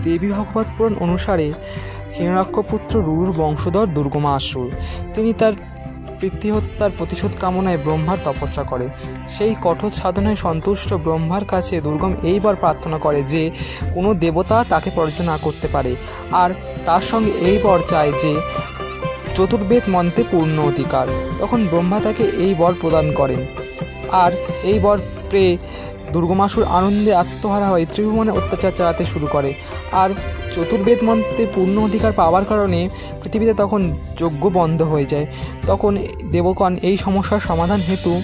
দেবী ভাগবত পুরাণ অনুসারে হিরণ্যাক্ষপুত্র রুরুর বংশধর দুর্গমাসুর। তিনি তার পিতৃহত্যার প্রতিশোধ কামনায় ব্রহ্মার তপস্যা করে। সেই কঠোর সাধনায় সন্তুষ্ট ব্রহ্মার কাছে দুর্গম এইবার প্রার্থনা করে যে কোনো দেবতা তাকে পরাজিত না করতে পারে, আর তার সঙ্গে এই বর চায় যে চতুর্বেদ মন্ত্রে পূর্ণ অধিকার। তখন ব্রহ্মা তাকে এই বর প্রদান করেন, আর এই বর পেয়ে দুর্গমাসুর আনন্দে আত্মহারা হয়ে ত্রিভুবনে অত্যাচার চালাতে শুরু করে। আর চতুর্বেদ মন্ত্রে পূর্ণ অধিকার পাওয়ার কারণে পৃথিবীতে তখন যজ্ঞ বন্ধ হয়ে যায়। তখন দেবগণ এই সমস্যার সমাধান হেতু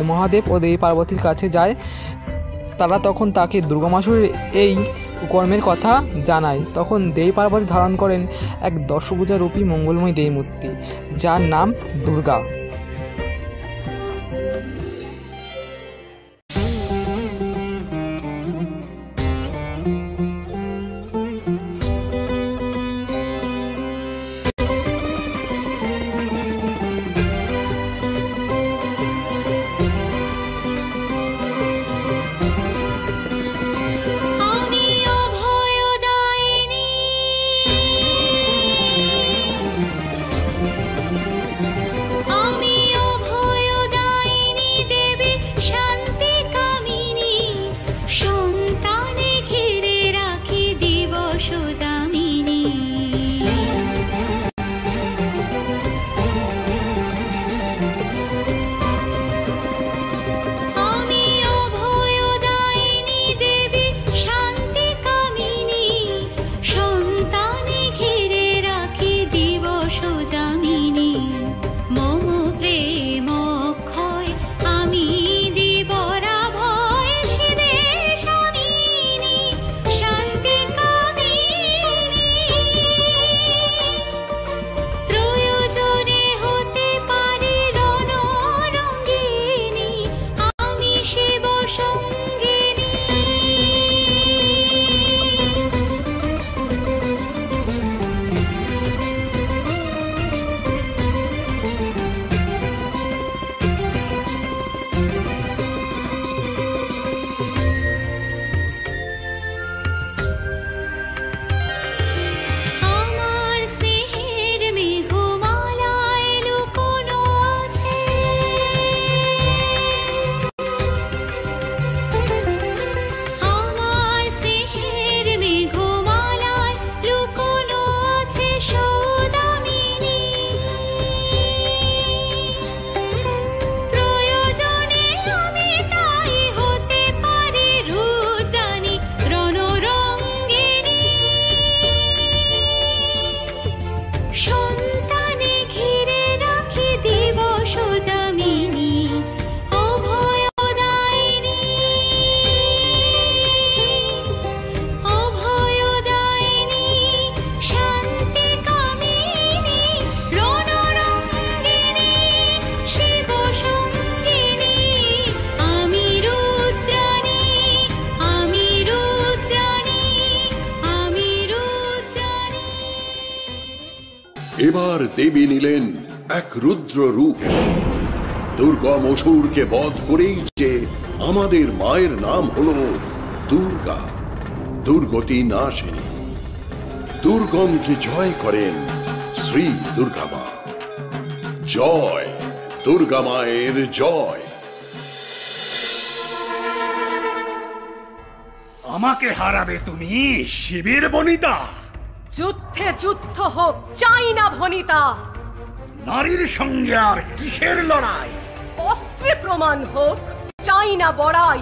মহাদেব ও দেবী পার্বতীর কাছে যায়। তারা তখন তাকে দুর্গমাসুরের এই কর্মের কথা জানায়। তখন দেবী পার্বতী ধারণ করেন এক দশভুজা রূপী মঙ্গলময়ী দেবী মূর্তি, যার নাম দুর্গা। এবার দেবী নিলেন এক রুদ্র রূপ। দুর্গম অসুরকে বধ করেই যে আমাদের মায়ের নাম হলো দুর্গা, দুর্গতি নাশিনী। দুর্গমকে জয় করেন শ্রী দুর্গা মা। জয় দুর্গা মায়ের জয়। আমাকে হারাবে তুমি শিবের বনিতা? যুদ্ধে যুদ্ধ হোক, চাই না ভনিতা। নারীর সঙ্গে আর কিসের লড়াই? অস্ত্রে প্রমাণ হোক, চাই না বড়াই।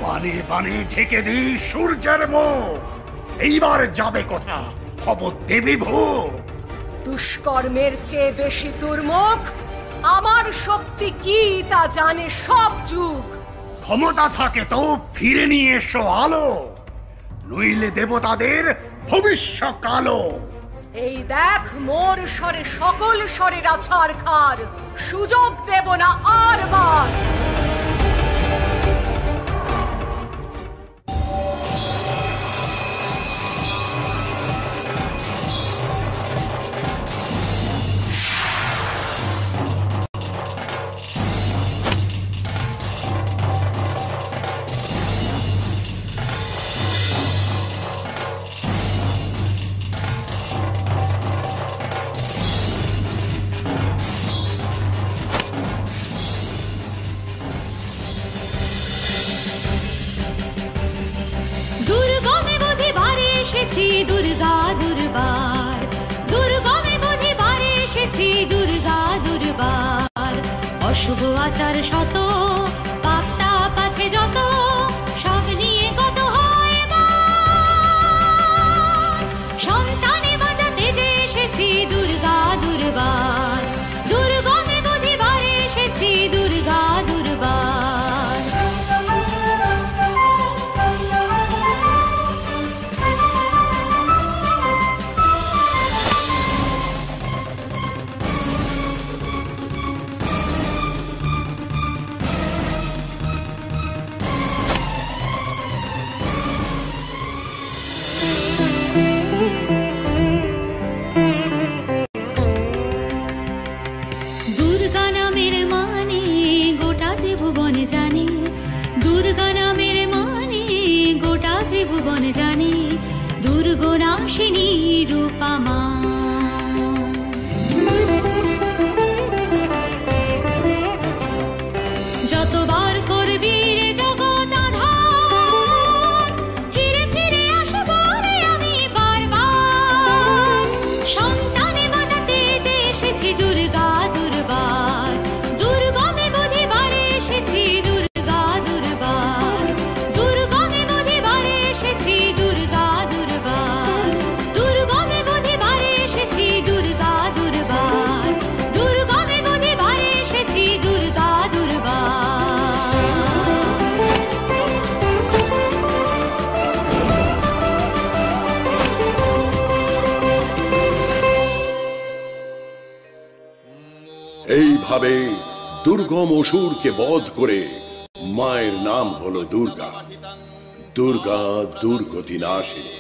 বানে বানে ঢেকে দি সূর্যের মুখ, এইবার যাবে কোথা খবর দেবী ভোগ। দুষ্কর্মের চেয়ে বেশি দুর্মুখ, আমার শক্তি কি তা জানে সব যুগ। ক্ষমতা থাকে তো ফিরে নিয়ে এসো আলো, নইলে দেবতাদের ভবিষ্যৎকালো। এই দেখ মোর স্বরে সকল স্বরের আছাড় খার, সুযোগ দেব না আর বার। অত্যাচার শত, পাপ তাপ আছে যত, সব নিয়ে গত হয় মান। সন্তানে বাঁচাতে যে এসেছি দুর্গা দুর্বার, দুর্গমে বুধিবার এসেছি দুর্গা দুর্বার। দুর্গা নামের মানে গোটা ত্রিভুবন জানে, দুর্গা নামের মানে গোটা ত্রিভুবন জানে, দুর্গনাশিনী রূপা মা। যতবার করবি রে জগৎ আধার, ফিরে ফিরে আসবো রে আমি বারবার। সন্তানে বাঁচাতে যে এসেছি দুর্গা দুর্বার, দুর্গমে বুধিবার এসেছি দুর্গা দুর্বার, দুর্গমে বুধিবার এসেছি দুর্গা দুর্বার, দুর্গমে বুধিবার এসেছি দুর্গা দুর্বার, দুর্গমে বুধিবার এসেছি দুর্গা দুর্বার। এইভাবে দুর্গম অসুরকে বধ করে মায়ের নাম হলো দুর্গা। দুর্গা দুর্গতি নাশিনী।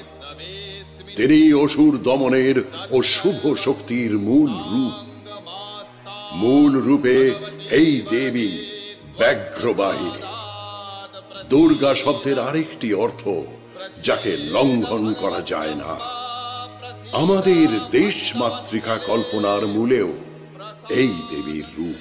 তিনি অসুর দমনের ও শুভ শক্তির মূল রূপ। মূল রূপে এই দেবী ব্যাঘ্রবাহিনী। দুর্গা শব্দের আরেকটি অর্থ যাকে লঙ্ঘন করা যায় না। আমাদের দেশ মাতৃকা কল্পনার মূলেও এই দেবীর রূপ।